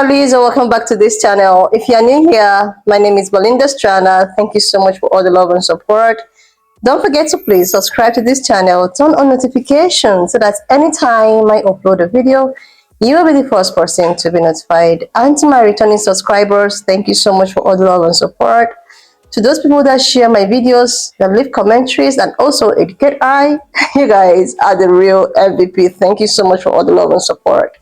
lovelies, and welcome back to this channel. If you are new here, my name is Belinda Strana. Thank you so much for all the love and support. Don't forget to please subscribe to this channel, turn on notifications so that anytime I upload a video, you will be the first person to be notified. And to my returning subscribers, thank you so much for all the love and support. To those people that share my videos, that leave commentaries, and also educate you guys are the real MVP. Thank you so much for all the love and support.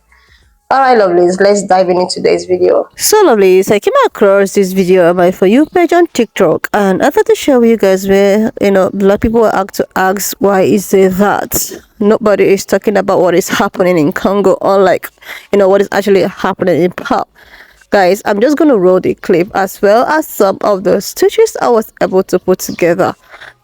Alright lovelies, let's dive into today's video. So lovelies, I came across this video on my For You page on TikTok, and I thought to share with you guys where, a lot of people are to ask why is it that nobody is talking about what is happening in Congo, or like, what is actually happening in Pe.Ple. Guys, I'm just going to roll the clip as well as some of the stitches I was able to put together.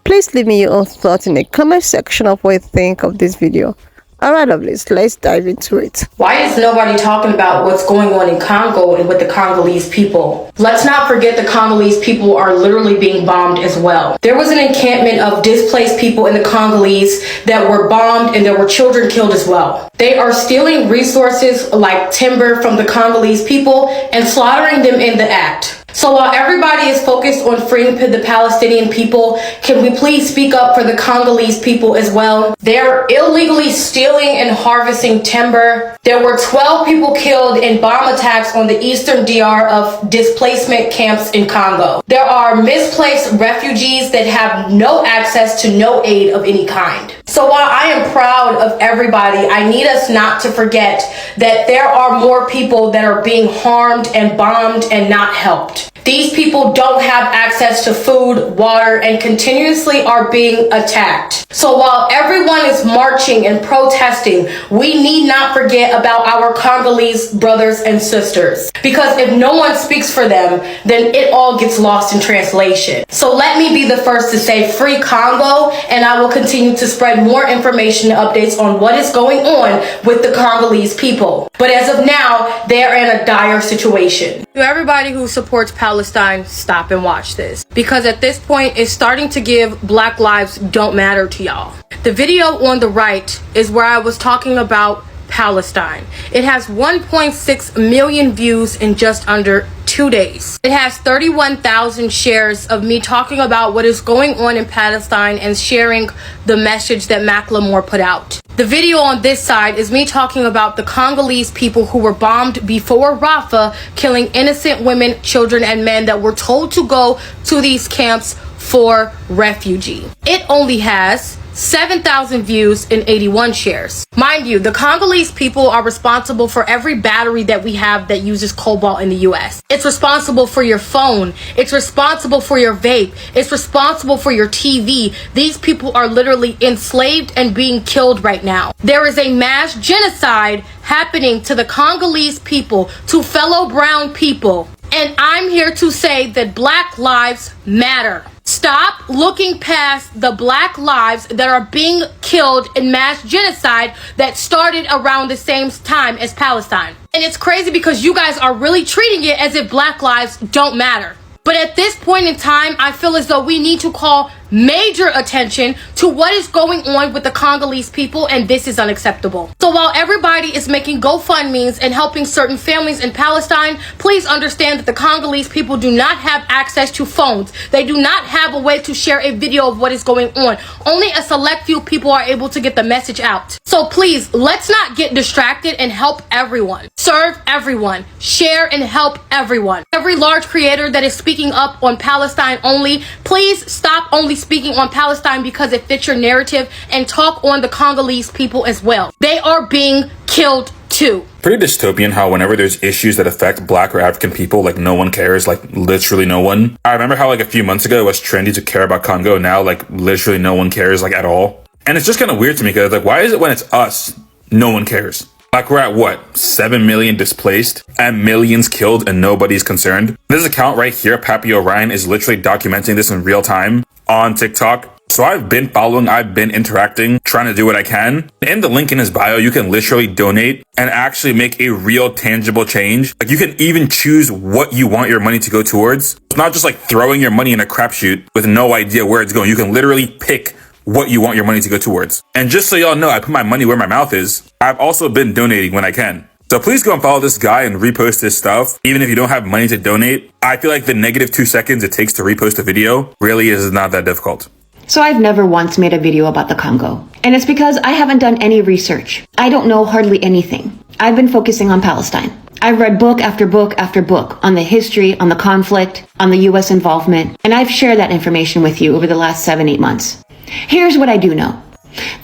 Please leave me your own thoughts in the comment section of what you think of this video. Alright lovelies, let's dive into it. Why is nobody talking about what's going on in Congo and with the Congolese people? Let's not forget the Congolese people are literally being bombed as well. There was an encampment of displaced people in the Congolese that were bombed, and there were children killed as well. They are stealing resources like timber from the Congolese people and slaughtering them in the act. So while everybody is focused on freeing the Palestinian people, can we please speak up for the Congolese people as well? They're illegally stealing and harvesting timber. There were 12 people killed in bomb attacks on the eastern DR of displacement camps in Congo. There are misplaced refugees that have no access to no aid of any kind. So while I am proud of everybody, I need us not to forget that there are more people that are being harmed and bombed and not helped. These people don't have access to food, water, and continuously are being attacked. So while everyone is marching and protesting, we need not forget about our Congolese brothers and sisters. Because if no one speaks for them, then it all gets lost in translation. So let me be the first to say free Congo, and I will continue to spread more information and updates on what is going on with the Congolese people. But as of now, they are in a dire situation. To everybody who supports Palestine, stop and watch this. Because at this point, it's starting to give Black lives don't matter to y'all. The video on the right is where I was talking about Palestine. It has 1.6 million views in just under 2 days. It has 31,000 shares of me talking about what is going on in Palestine and sharing the message that Macklemore put out. The video on this side is me talking about the Congolese people who were bombed before Rafah, killing innocent women, children, and men that were told to go to these camps for refugee. It only has 7,000 views and 81 shares. Mind you, the Congolese people are responsible for every battery that we have that uses cobalt in the US. It's responsible for your phone. It's responsible for your vape. It's responsible for your TV. These people are literally enslaved and being killed right now. There is a mass genocide happening to the Congolese people, to fellow brown people. And I'm here to say that Black lives matter. Stop looking past the Black lives that are being killed in mass genocide that started around the same time as Palestine. And it's crazy because you guys are really treating it as if Black lives don't matter. But at this point in time, I feel as though we need to call major attention to what is going on with the Congolese people, and this is unacceptable. So while everybody is making GoFundMes and helping certain families in Palestine, please understand that the Congolese people do not have access to phones. They do not have a way to share a video of what is going on. Only a select few people are able to get the message out. So please, let's not get distracted and help everyone. Serve everyone. Share and help everyone. Every large creator that is speaking up on Palestine only, please stop only speaking on Palestine because it fits your narrative, and talk on the Congolese people as well. They are being killed too. Pretty dystopian how whenever there's issues that affect Black or African people, like no one cares, like literally no one. I remember how like a few months ago it was trendy to care about Congo. Now like literally no one cares like at all. And it's just kind of weird to me because like why is it when it's us, no one cares? Like we're at what, 7 million displaced and millions killed and nobody's concerned? This account right here, Pappy Orion, is literally documenting this in real time on TikTok. So I've been following, I've been interacting, trying to do what I can. In the link in his bio, you can literally donate and actually make a real tangible change. Like you can even choose what you want your money to go towards. It's not just like throwing your money in a crapshoot with no idea where it's going. You can literally pick what you want your money to go towards. And just so y'all know, I put my money where my mouth is. I've also been donating when I can. So please go and follow this guy and repost his stuff. Even if you don't have money to donate, I feel like the negative 2 seconds it takes to repost a video really is not that difficult. So I've never once made a video about the Congo. And it's because I haven't done any research. I don't know hardly anything. I've been focusing on Palestine. I've read book after book after book on the history, on the conflict, on the US involvement, and I've shared that information with you over the last 7-8 months. Here's what I do know.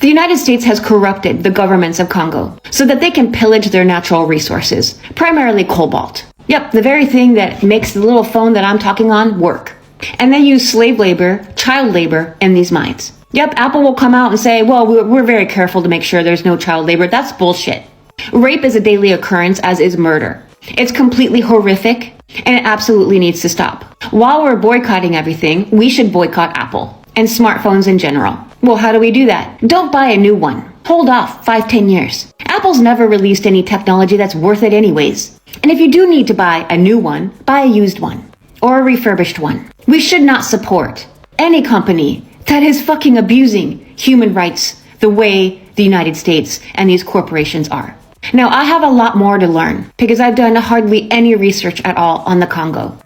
The United States has corrupted the governments of Congo so that they can pillage their natural resources, primarily cobalt. Yep, the very thing that makes the little phone that I'm talking on work. And they use slave labor, child labor in these mines. Yep, Apple will come out and say, well, we're very careful to make sure there's no child labor. That's bullshit. Rape is a daily occurrence, as is murder. It's completely horrific, and it absolutely needs to stop. While we're boycotting everything, we should boycott Apple and smartphones in general. Well, how do we do that? Don't buy a new one. Hold off 5-10 years. Apple's never released any technology that's worth it anyways. And if you do need to buy a new one, buy a used one or a refurbished one. We should not support any company that is fucking abusing human rights the way the United States and these corporations are. Now, I have a lot more to learn because I've done hardly any research at all on the Congo.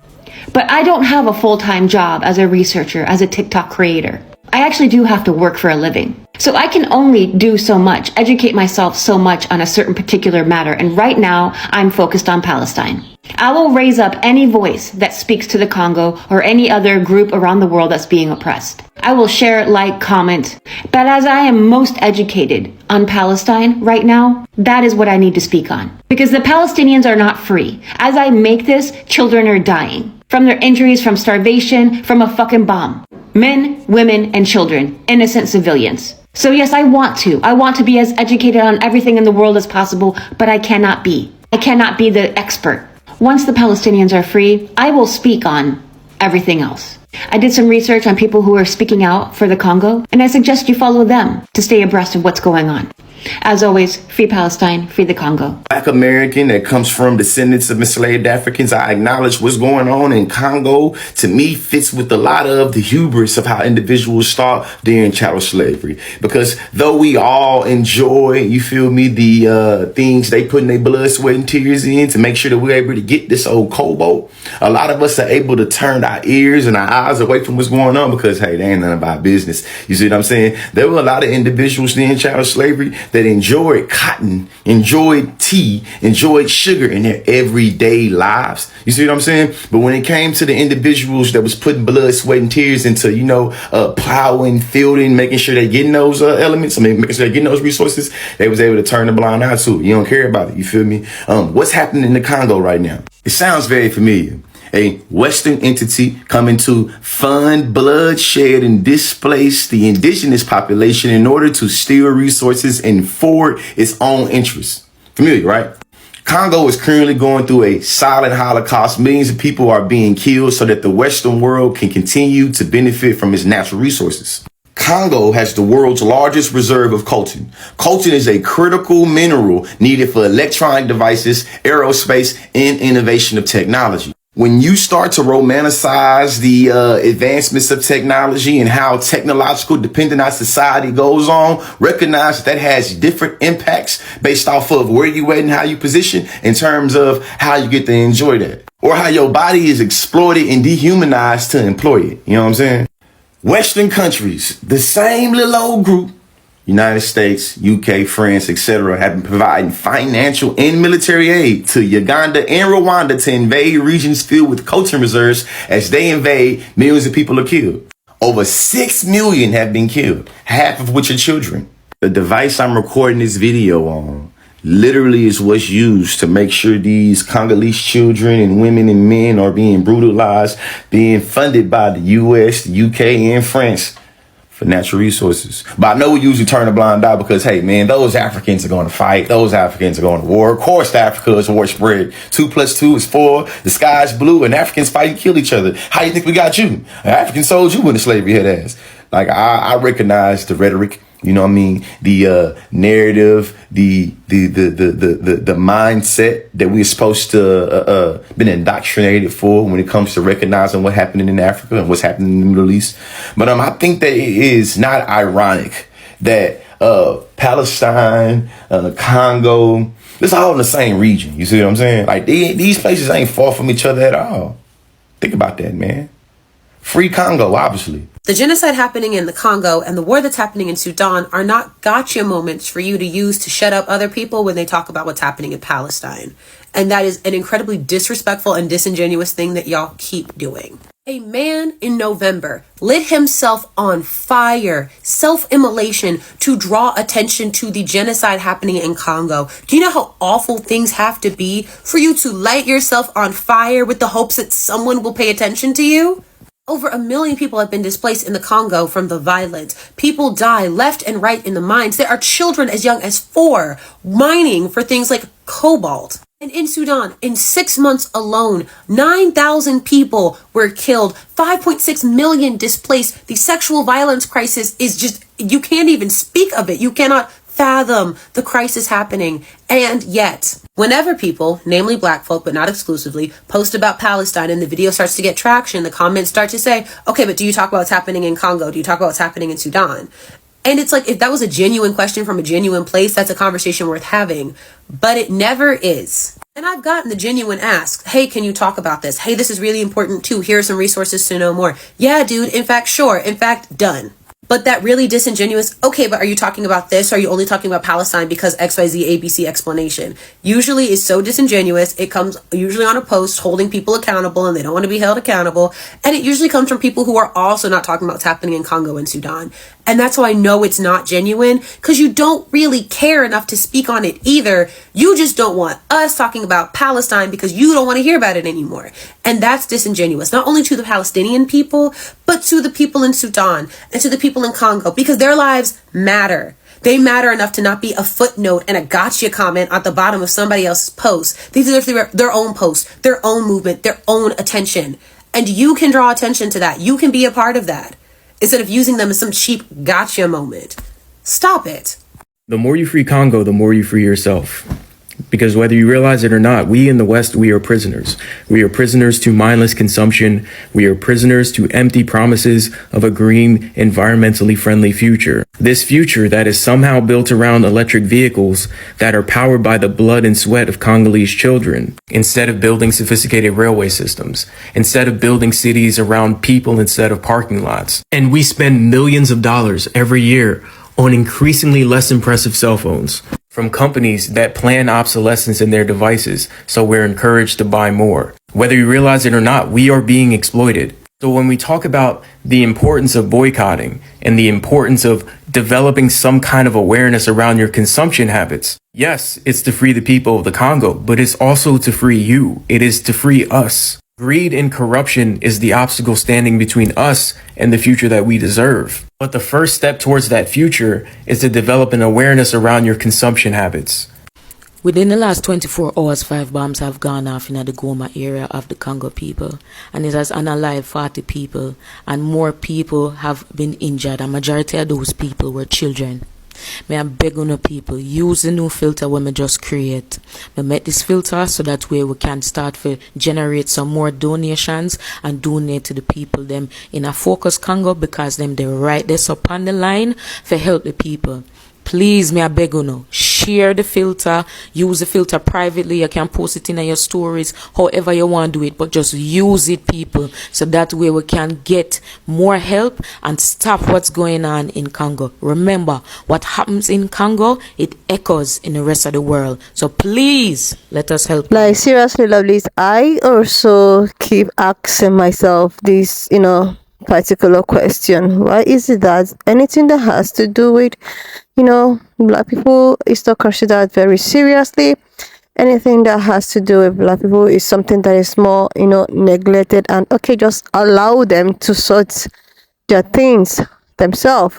But I don't have a full-time job as a researcher, as a TikTok creator. I actually do have to work for a living. So I can only do so much, educate myself so much on a certain particular matter. And right now, I'm focused on Palestine. I will raise up any voice that speaks to the Congo or any other group around the world that's being oppressed. I will share, like, comment. But as I am most educated on Palestine right now, that is what I need to speak on. Because the Palestinians are not free. As I make this, children are dying. From their injuries, from starvation, from a fucking bomb. Men, women, and children. Innocent civilians. So yes, I want to be as educated on everything in the world as possible, but I cannot be. I cannot be the expert. Once the Palestinians are free, I will speak on everything else. I did some research on people who are speaking out for the Congo, and I suggest you follow them to stay abreast of what's going on. As always, free Palestine, free the Congo. Black American that comes from descendants of enslaved Africans, I acknowledge what's going on in Congo, to me, fits with a lot of the hubris of how individuals start during chattel slavery. Because though we all enjoy, you feel me, the things they put in their blood, sweat, and tears in to make sure that we're able to get this old cobalt, a lot of us are able to turn our ears and our eyes away from what's going on because, hey, they ain't none of our business. You see what I'm saying? There were a lot of individuals during chattel slavery that enjoyed cotton, enjoyed tea, enjoyed sugar in their everyday lives. You see what I'm saying? But when it came to the individuals that was putting blood, sweat, and tears into, plowing, fielding, making sure they're getting those elements, making sure they're getting those resources, they was able to turn the blind eye to it. You don't care about it. You feel me? What's happening in the Congo right now? It sounds very familiar. A Western entity coming to fund bloodshed and displace the indigenous population in order to steal resources and forward its own interests. Familiar, right? Congo is currently going through a silent holocaust. Millions of people are being killed so that the Western world can continue to benefit from its natural resources. Congo has the world's largest reserve of coltan. Coltan is a critical mineral needed for electronic devices, aerospace, and innovation of technology. When you start to romanticize the advancements of technology and how technological dependent our society goes on, recognize that has different impacts based off of where you at and how you position in terms of how you get to enjoy that. Or how your body is exploited and dehumanized to employ it. You know what I'm saying? Western countries, the same little old group, United States, UK, France, etc., have been providing financial and military aid to Uganda and Rwanda to invade regions filled with coltan reserves. As they invade, millions of people are killed. Over 6 million have been killed, half of which are children. The device I'm recording this video on literally is what's used to make sure these Congolese children and women and men are being brutalized, being funded by the US, the UK, and France for natural resources. But I know we usually turn a blind eye because, hey, man, those Africans are going to fight. Those Africans are going to war. Of course, Africa is war spread. 2 + 2 is 4. The sky is blue and Africans fight and kill each other. How you think we got you? An African sold you into slavery, head ass. Like, I recognize the rhetoric. You know what I mean? The narrative, the mindset that we're supposed to been indoctrinated for when it comes to recognizing what's happening in Africa and what's happening in the Middle East. But I think that it is not ironic that Palestine, Congo, It's all in the same region. You see what I'm saying? Like these places ain't far from each other at all. Think about that, man. Free Congo, obviously. The genocide happening in the Congo and the war that's happening in Sudan are not gotcha moments for you to use to shut up other people when they talk about what's happening in Palestine. And that is an incredibly disrespectful and disingenuous thing that y'all keep doing. A man in November lit himself on fire, self-immolation, to draw attention to the genocide happening in Congo. Do you know how awful things have to be for you to light yourself on fire with the hopes that someone will pay attention to you? Over 1 million people have been displaced in the Congo from the violence. People die left and right in the mines. There are children as young as 4 mining for things like cobalt. And in Sudan, in 6 months alone, 9,000 people were killed, 5.6 million displaced. The sexual violence crisis is just, you can't even speak of it. You cannot fathom the crisis happening. And yet, whenever people, namely black folk, but not exclusively, post about Palestine and the video starts to get traction, the comments start to say, okay, but do you talk about what's happening in Congo? Do you talk about what's happening in Sudan? And it's like, if that was a genuine question from a genuine place, that's a conversation worth having. But it never is. And I've gotten the genuine ask, hey, can you talk about this? Hey, this is really important too. Here are some resources to know more. Yeah, dude. In fact, sure. In fact, done. But that really disingenuous, okay, but are you talking about this? Or are you only talking about Palestine because XYZ ABC explanation? Usually is so disingenuous. It comes usually on a post holding people accountable and they don't want to be held accountable. And it usually comes from people who are also not talking about what's happening in Congo and Sudan. And that's how I know it's not genuine, because you don't really care enough to speak on it either. You just don't want us talking about Palestine because you don't want to hear about it anymore. And that's disingenuous, not only to the Palestinian people, but to the people in Sudan and to the people in Congo, because their lives matter. They matter enough to not be a footnote and a gotcha comment at the bottom of somebody else's post. These are their own posts, their own movement, their own attention. And you can draw attention to that. You can be a part of that, instead of using them as some cheap gotcha moment. Stop it. The more you free Congo, the more you free yourself. Because whether you realize it or not, we in the West, we are prisoners. We are prisoners to mindless consumption. We are prisoners to empty promises of a green, environmentally friendly future. This future that is somehow built around electric vehicles that are powered by the blood and sweat of Congolese children. Instead of building sophisticated railway systems. Instead of building cities around people instead of parking lots. And we spend millions of dollars every year on increasingly less impressive cell phones from companies that plan obsolescence in their devices, so we're encouraged to buy more. Whether you realize it or not, we are being exploited. So when we talk about the importance of boycotting and the importance of developing some kind of awareness around your consumption habits, yes, it's to free the people of the Congo, but it's also to free you. It is to free us. Greed and corruption is the obstacle standing between us and the future that we deserve. But the first step towards that future is to develop an awareness around your consumption habits. Within the last 24 hours, 5 bombs have gone off in the Goma area of the Congo people, and it has unalived 40 people, and more people have been injured. A majority of those people were children. May I beg on the people, use the new filter when I just create. I make this filter so that way we can start to generate some more donations and donate to the people them in a focus Congo, because them they right this up on the line for help the people. Please, may I beg you, share the filter, use the filter privately. You can post it in your stories, however you want to do it, but just use it, people, so that way we can get more help and stop what's going on in Congo. Remember, what happens in Congo, it echoes in the rest of the world. So please, let us help. Like, seriously, lovelies, I also keep asking myself this, particular question. Why is it that anything that has to do with, black people is not considered very seriously? Anything that has to do with black people is something that is more, neglected, and okay, just allow them to sort their things themselves.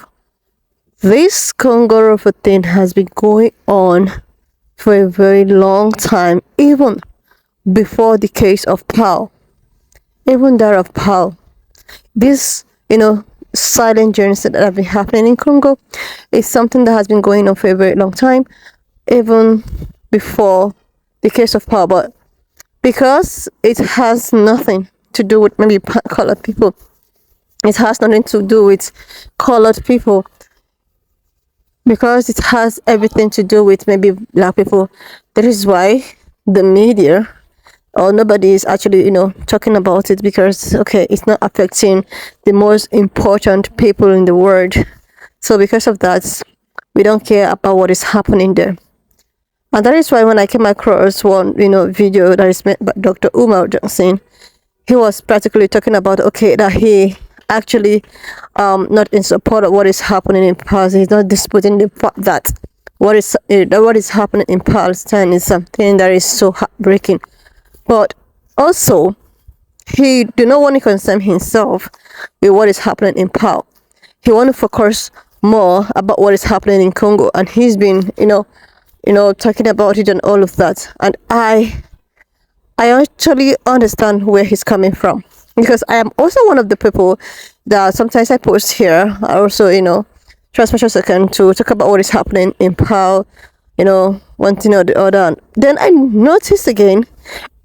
This Congo thing has been going on for a very long time, even before the case of Pe.Ple. Even that of Pe.Ple. This, silent genocide that have been happening in Congo is something that has been going on for a very long time, even before the case of Pe.Ple. But because it has nothing to do with maybe colored people, it has nothing to do with colored people, because it has everything to do with maybe black people. That is why the media or nobody is actually, talking about it, because okay, it's not affecting the most important people in the world. So because of that, we don't care about what is happening there. And that is why when I came across one, video that is made by Dr. Umar Johnson, he was practically talking about, okay, that he actually not in support of what is happening in Palestine. He's not disputing the fact that what is happening in Palestine is something that is so heartbreaking. But also, he do not want to concern himself with what is happening in Pal. He want to focus more about what is happening in Congo, and he's been, talking about it and all of that. And I actually understand where he's coming from, because I am also one of the people that sometimes I post here. I also, try special second to talk about what is happening in Pal, one thing or the other. And then I notice again,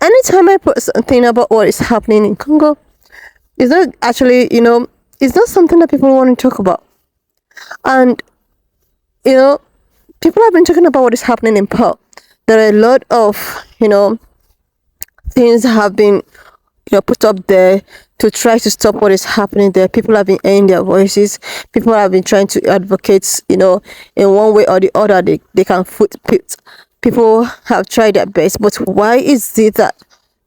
anytime I post something about what is happening in Congo, it's not actually, it's not something that people want to talk about. And, people have been talking about what is happening in Pal. There are a lot of, things have been, put up there to try to stop what is happening there. People have been airing their voices. People have been trying to advocate, in one way or the other, they can foot it. People have tried their best, but why is it that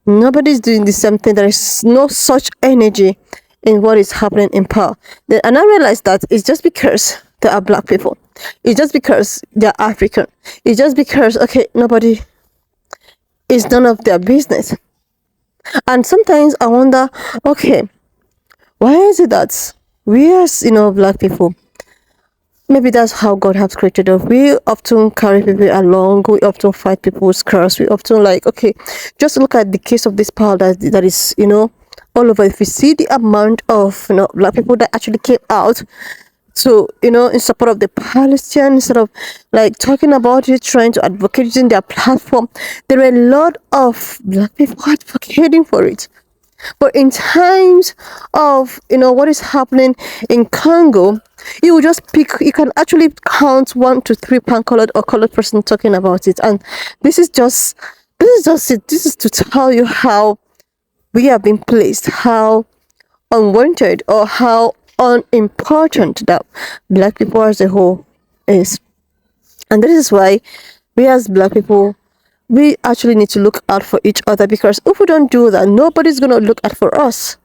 nobody's doing the same thing? There is no such energy in what is happening in power. And I realized that it's just because there are black people. It's just because they're African. It's just because, okay, nobody, it's none of their business. And sometimes I wonder, okay, why is it that we as, black people, maybe that's how God has created us. We often carry people along. We often fight people's curse. We often okay, just look at the case of this power that is, all over. If you see the amount of, black people that actually came out to, in support of the Palestine, instead of talking about it, trying to advocate using their platform, there are a lot of black people advocating for it. But in times of, what is happening in Congo, you will just you can actually count 1 to 3 pan-colored or colored person talking about it. And this is just it. This is to tell you how we have been placed, how unwanted or how unimportant that black people as a whole is. And this is why we as black people, we actually need to look out for each other, because if we don't do that, nobody's going to look out for us.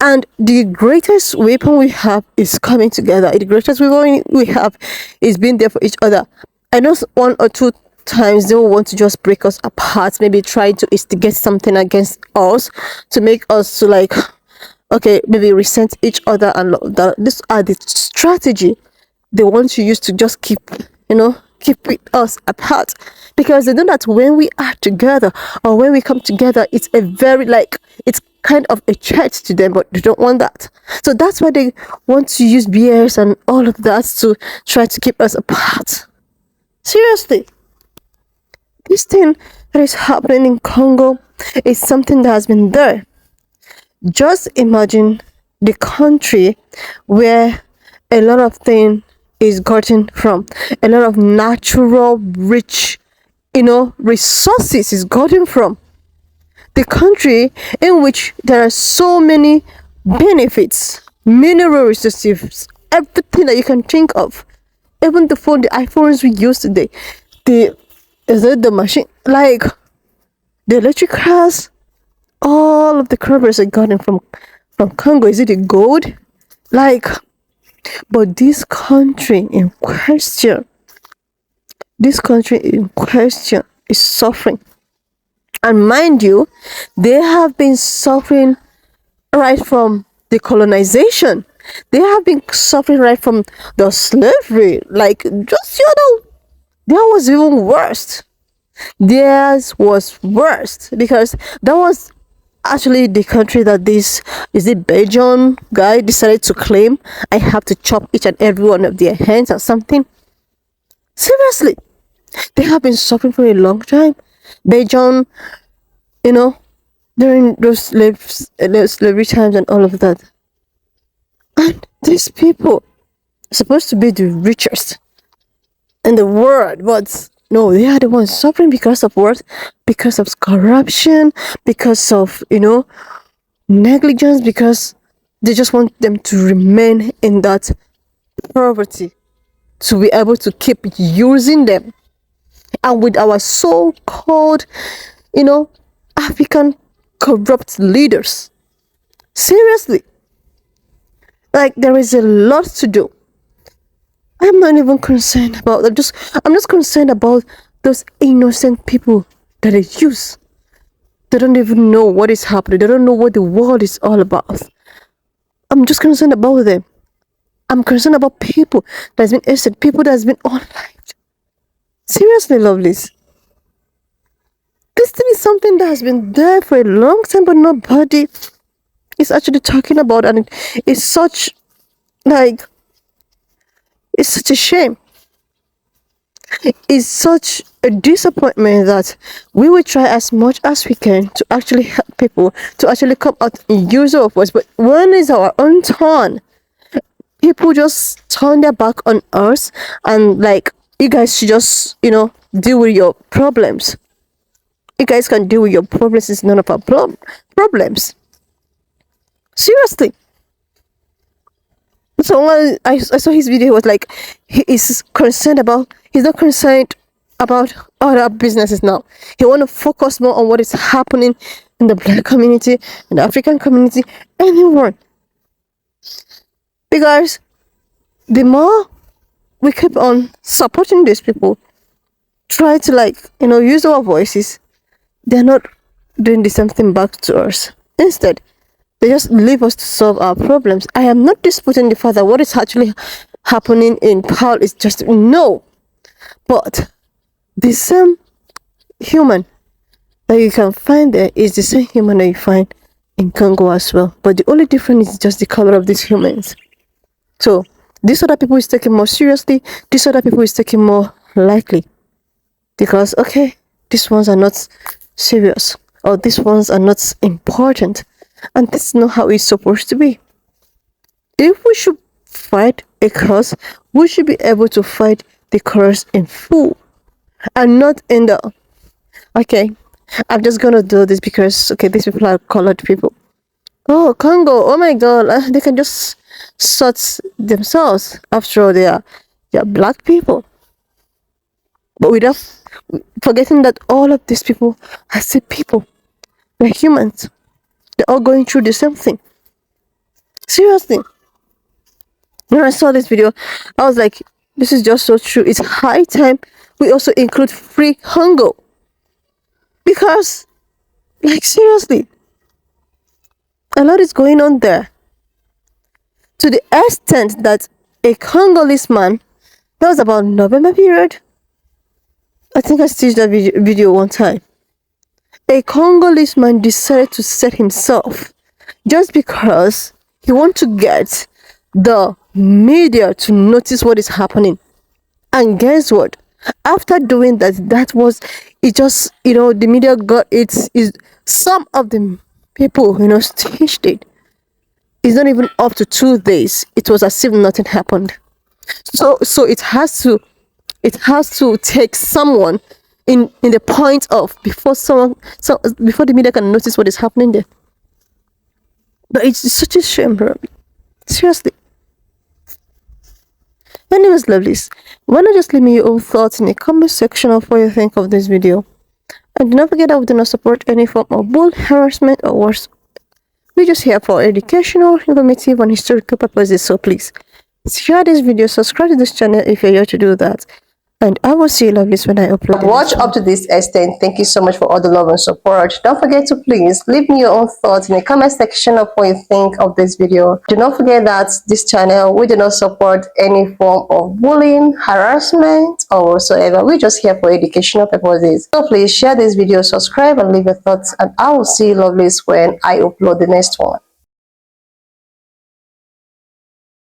And the greatest weapon we have is coming together. The greatest weapon we have is being there for each other. I know 1 or 2 times they will want to just break us apart, maybe try to instigate something against us to make us to okay, maybe resent each other, and these are the strategy they want to use to just keep us apart, because they know that when we are together or when we come together, it's a very it's kind of a threat to them, but they don't want that. So that's why they want to use BS and all of that to try to keep us apart. Seriously, this thing that is happening in Congo is something that has been there. Just imagine the country where a lot of things is gotten from, a lot of natural rich resources is gotten from, the country in which there are so many benefits, mineral resources, everything that you can think of, even the iPhones we use today, the machine, the electric cars, all of the crops are gotten from Congo. Is it the gold? But this country in question is suffering. And mind you, they have been suffering right from the colonization. They have been suffering right from the slavery. That was even worse. Theirs was worse, because that was actually the country that this Belgian guy decided to claim. I have to chop each and every one of their hands or something. Seriously, they have been suffering for a long time. Belgium, during those slavery times and all of that. And these people are supposed to be the richest. in the world, but no, they are the ones suffering because of what? Because of corruption, because of, negligence, because they just want them to remain in that poverty, to be able to keep using them. And with our so-called, African corrupt leaders, seriously, like there is a lot to do. I'm not even concerned about that. I'm just concerned about those innocent people that they use. They don't even know what is happening. They don't know what the world is all about. I'm just concerned about them. I'm concerned about people that's been arrested, people that's been unlived. Seriously, lovelies. This thing is something that has been there for a long time, but nobody is actually talking about, and it's such it's such a shame. It's such a disappointment that we will try as much as we can to actually help people to actually come out in use of us, but when it's our own turn, people just turn their back on us and like, you guys should just deal with your problems. You guys can deal with your problems. It's none of our problems. Seriously. So when I saw his video, he was like, he's not concerned about other businesses now. He want to focus more on what is happening in the black community, in the African community, anywhere. Because the more we keep on supporting these people, try to use our voices, they're not doing the same thing back to us. Instead, they just leave us to solve our problems. I am not disputing the fact that what is actually happening in Pe.Ple is just no. But the same human that you can find there is the same human that you find in Congo as well. But the only difference is just the color of these humans. So these other people is taken more seriously. These other people is taken more lightly. Because, okay, these ones are not serious. Or these ones are not important. And that's not how it's supposed to be. If we should fight a cause, we should be able to fight the cause in full. And not in the, okay, I'm just gonna do this because, okay, these people are colored people. Oh, Congo, oh my god, they can just sort themselves. After all, they are black people. But without forgetting that all of these people are still people. They're humans. They're all going through the same thing. Seriously. When I saw this video, I was like, this is just so true. It's high time we also include free Congo. Because, seriously, a lot is going on there. To the extent that a Congolese man, that was about November period, I think I stitched that video one time. A Congolese man decided to set himself just because he wants to get the media to notice what is happening. And guess what? After doing that, the media got some of the people, staged it. It's not even up to 2 days. It was as if nothing happened. So it has to take someone in the point of before the media can notice what is happening there. But it's such a shame, bro. Seriously. Anyways, lovelies, why not just leave me your own thoughts in the comment section of what you think of this video. And do not forget that we do not support any form of bull, harassment, or worse. We're just here for educational, informative, and historical purposes, so please share this video, subscribe to this channel if you're here to do that. And I will see you, lovelies, when I upload. Watch up to this extent. Thank you so much for all the love and support. Don't forget to please leave me your own thoughts in the comment section of what you think of this video. Do not forget that this channel, we do not support any form of bullying, harassment, or whatsoever. We're just here for educational purposes. So please share this video, subscribe, and leave your thoughts. And I will see you, lovelies, when I upload the next one.